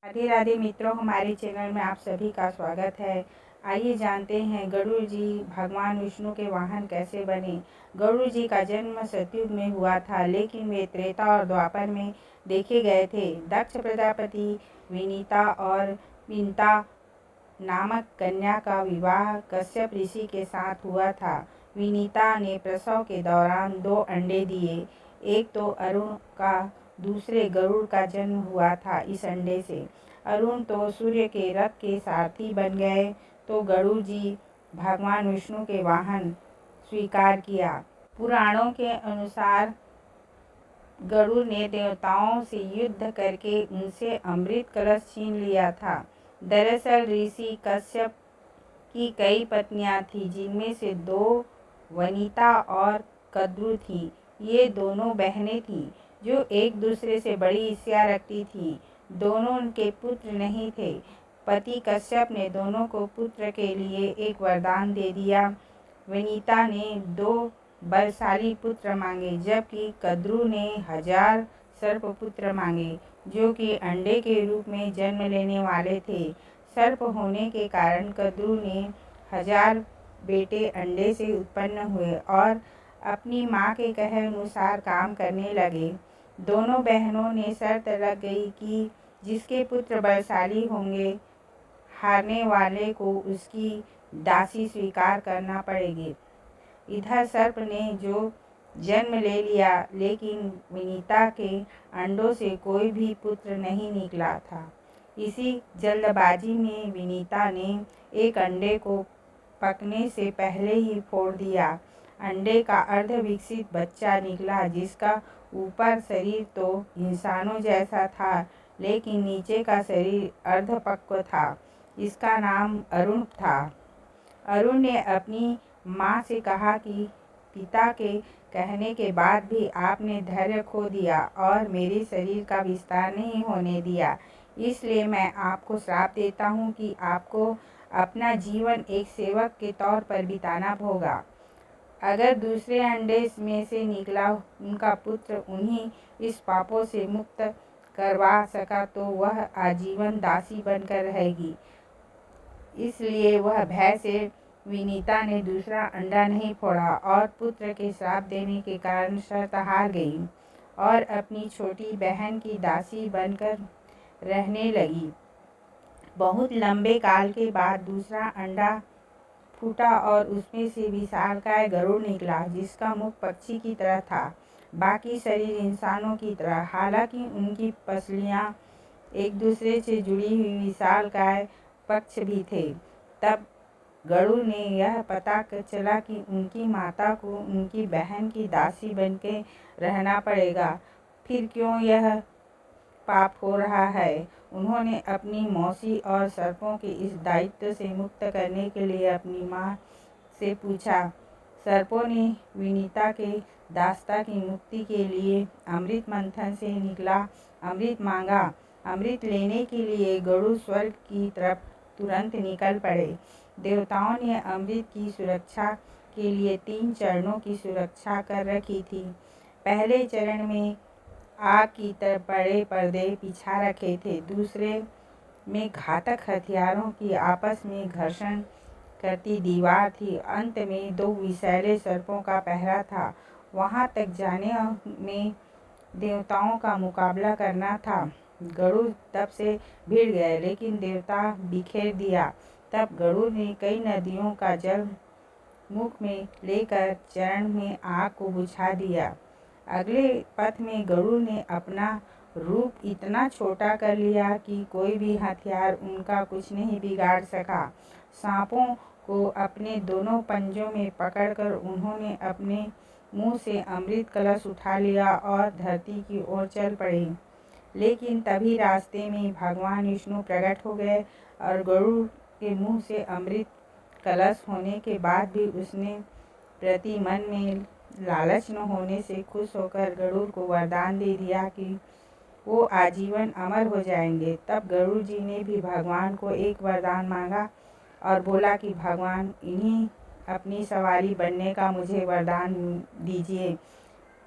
राधे राधे मित्रों, हमारे चैनल में आप सभी का स्वागत है। आइए जानते हैं गरुड़ जी भगवान विष्णु के वाहन कैसे बने। गरुड़ जी का जन्म सतयुग में हुआ था, लेकिन वे त्रेता और द्वापर में देखे गए थे। दक्ष प्रजापति विनीता और पिंता नामक कन्या का विवाह कश्यप ऋषि के साथ हुआ था। विनीता ने प्रसव के दौरान 2 अंडे दिए। एक तो अरुण का, दूसरे गरुड़ का जन्म हुआ था। इस अंडे से अरुण तो सूर्य के रथ के सारथी बन गए, तो गरुड़ जी भगवान विष्णु के वाहन स्वीकार किया। पुराणों के अनुसार गरुड़ ने देवताओं से युद्ध करके उनसे अमृत कलश छीन लिया था। दरअसल ऋषि कश्यप की कई पत्नियां थीं, जिनमें से 2 वनिता और कद्रु थीं। ये दोनों बहनें थीं जो एक दूसरे से बड़ी ईर्ष्या रखती थीं। दोनों के पुत्र नहीं थे। पति कश्यप ने दोनों को पुत्र के लिए एक वरदान दे दिया। वनिता ने 2 बलशाली पुत्र मांगे, जबकि कद्रु ने 1000 सर्पपुत्र मांगे, जो कि अंडे के रूप में जन्म लेने वाले थे। सर्प होने के कारण कद्रु ने 1000 बेटे अंडे से उत्पन्न हुए और अपनी माँ के कहे अनुसार काम करने लगे। दोनों बहनों ने शर्त लग गई कि जिसके पुत्र बलशाली होंगे, हारने वाले को उसकी दासी स्वीकार करना पड़ेगी। इधर सर्प ने जो जन्म ले लिया, लेकिन विनीता के अंडों से कोई भी पुत्र नहीं निकला था। इसी जल्दबाजी में विनीता ने एक अंडे को पकने से पहले ही फोड़ दिया। अंडे का अर्ध विकसित बच्चा निकला, जिसका ऊपर शरीर तो इंसानों जैसा था, लेकिन नीचे का शरीर अर्धपक्व था। इसका नाम अरुण था। अरुण ने अपनी माँ से कहा कि पिता के कहने के बाद भी आपने धैर्य खो दिया और मेरे शरीर का विस्तार नहीं होने दिया, इसलिए मैं आपको श्राप देता हूँ कि आपको अपना जीवन एक सेवक के तौर पर बिताना होगा। अगर दूसरे अंडे में से निकला उनका पुत्र उन्हीं इस पापों से मुक्त करवा सका, तो वह आजीवन दासी बनकर रहेगी। इसलिए वह भय से विनीता ने दूसरा अंडा नहीं फोड़ा और पुत्र के श्राप देने के कारण शर्त हार गई और अपनी छोटी बहन की दासी बनकर रहने लगी। बहुत लंबे काल के बाद दूसरा अंडा फूटा और उसमें से विशालकाय गरुड़ निकला, जिसका मुख पक्षी की तरह था, बाकी शरीर इंसानों की तरह। हालांकि उनकी पसलियां एक दूसरे से जुड़ी हुई विशालकाय पक्ष भी थे। तब गरुड़ ने यह पता चला कि उनकी माता को उनकी बहन की दासी बनके रहना पड़ेगा। फिर क्यों यह पाप हो रहा है? उन्होंने अपनी मौसी और सर्पों के इस दायित्व से मुक्त करने के लिए अपनी माँ से पूछा। सर्पों ने विनीता के दास्ता की मुक्ति के लिए अमृत मंथन से निकला अमृत मांगा। अमृत लेने के लिए गरुड़ स्वर्ग की तरफ तुरंत निकल पड़े। देवताओं ने अमृत की सुरक्षा के लिए 3 चरणों की सुरक्षा कर रखी थी। पहले चरण में आग की तरह बड़े पर्दे बिछा रखे थे, दूसरे में घातक हथियारों की आपस में घर्षण करती दीवार थी, अंत में 2 विषैले सर्पों का पहरा था। वहां तक जाने में देवताओं का मुकाबला करना था। गरुड़ तब से भिड़ गए, लेकिन देवता बिखेर दिया। तब गरुड़ ने कई नदियों का जल मुख में लेकर चरण में आग को बुझा दिया। अगले पथ में गरुड़ ने अपना रूप इतना छोटा कर लिया कि कोई भी हथियार उनका कुछ नहीं बिगाड़ सका। सांपों को अपने दोनों पंजों में पकड़कर उन्होंने अपने मुंह से अमृत कलश उठा लिया और धरती की ओर चल पड़े। लेकिन तभी रास्ते में भगवान विष्णु प्रकट हो गए और गरुड़ के मुंह से अमृत कलश होने के बाद भी उसने प्रति मन में लालच न होने से खुश होकर गरुड़ को वरदान दे दिया कि वो आजीवन अमर हो जाएंगे। तब गरुड़ जी ने भी भगवान को एक वरदान मांगा और बोला कि भगवान, इन्हीं अपनी सवारी बनने का मुझे वरदान दीजिए।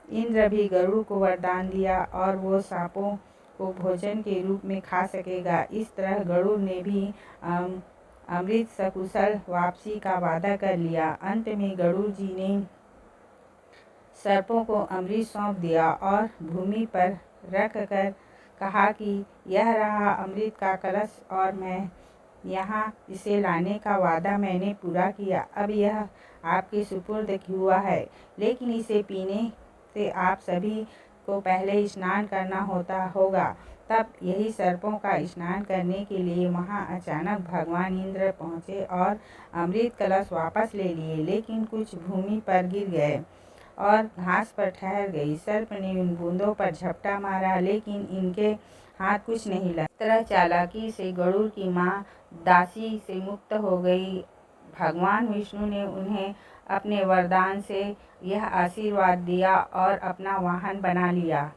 इंद्र भी गरुड़ को वरदान दिया और वो सांपों को भोजन के रूप में खा सकेगा। इस तरह गरुड़ ने भी अमृत सकुशल वापसी का वादा कर लिया। अंत में गरुड़ जी ने सर्पों को अमृत सौंप दिया और भूमि पर रख कर कहा कि यह रहा अमृत का कलश और मैं यहाँ इसे लाने का वादा मैंने पूरा किया। अब यह आपके सुपुर्द हुआ है, लेकिन इसे पीने से आप सभी को पहले स्नान करना होगा। तब यही सर्पों का स्नान करने के लिए वहाँ अचानक भगवान इंद्र पहुँचे और अमृत कलश वापस ले लिए, लेकिन कुछ भूमि पर गिर गए और घास पर ठहर गई। सर्प ने उन बूंदों पर झपटा मारा, लेकिन इनके हाथ कुछ नहीं लगा। इस तरह चालाकी से गरुड़ की माँ दासी से मुक्त हो गई। भगवान विष्णु ने उन्हें अपने वरदान से यह आशीर्वाद दिया और अपना वाहन बना लिया।